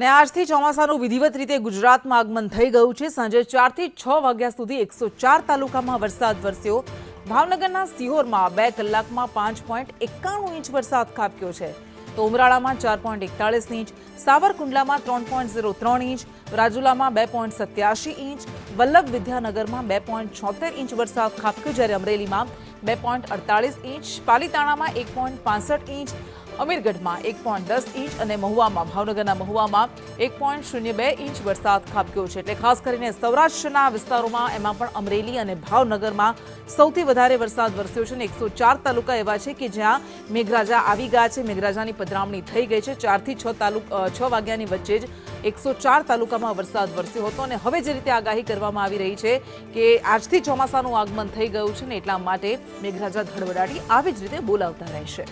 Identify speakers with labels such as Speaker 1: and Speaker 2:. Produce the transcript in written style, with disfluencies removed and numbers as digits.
Speaker 1: અને આજથી ચોમાસાનું વિધિવત રીતે ગુજરાતમાં આગમન થઈ ગયું છે। સાંજે 4 થી 6 વાગ્યા સુધી 104 તાલુકામાં વરસાદ વરસ્યો। ભાવનગરના સિહોરમાં 2 કલાકમાં 5.91 ઇંચ વરસાદ ખાબક્યો છે, તો ઉમરાળામાં 4.41 ઇંચ, સાવરકુંડલામાં 3.03 ઇંચ, રાજુલામાં 2.87 ઇંચ, વલ્લભ વિદ્યાનગરમાં 2.76 ઇંચ વરસાદ ખાબક્યો, જ્યારે અમરેલીમાં 2.48 ઇંચ, પાલીતાણામાં 1.65 ઇંચ, અમીરગઢમાં 1.10 ઇંચ અને મહુવામાં ભાવનગરના મહુવામાં 1.02 ઇંચ વરસાદ ખાબક્યો છે। એટલે ખાસ કરીને સૌરાષ્ટ્રના વિસ્તારોમાં, એમાં પણ અમરેલી અને ભાવનગરમાં સૌથી વધારે વરસાદ વરસ્યો છે અને 104 તાલુકા એવા છે કે જ્યાં મેઘરાજા આવી ગયા છે, મેઘરાજાની પધરામણી થઈ ગઈ છે। 4 થી 6 વાગ્યાની વચ્ચે જ 104 તાલુકામાં વરસાદ વરસ્યો હતો અને હવે જે રીતે આગાહી કરવામાં આવી રહી છે કે આજથી ચોમાસાનું આગમન થઈ ગયું છે ને એટલા માટે મેઘરાજા ધડવડાટી આવી જ રીતે બોલાવતા રહેશે।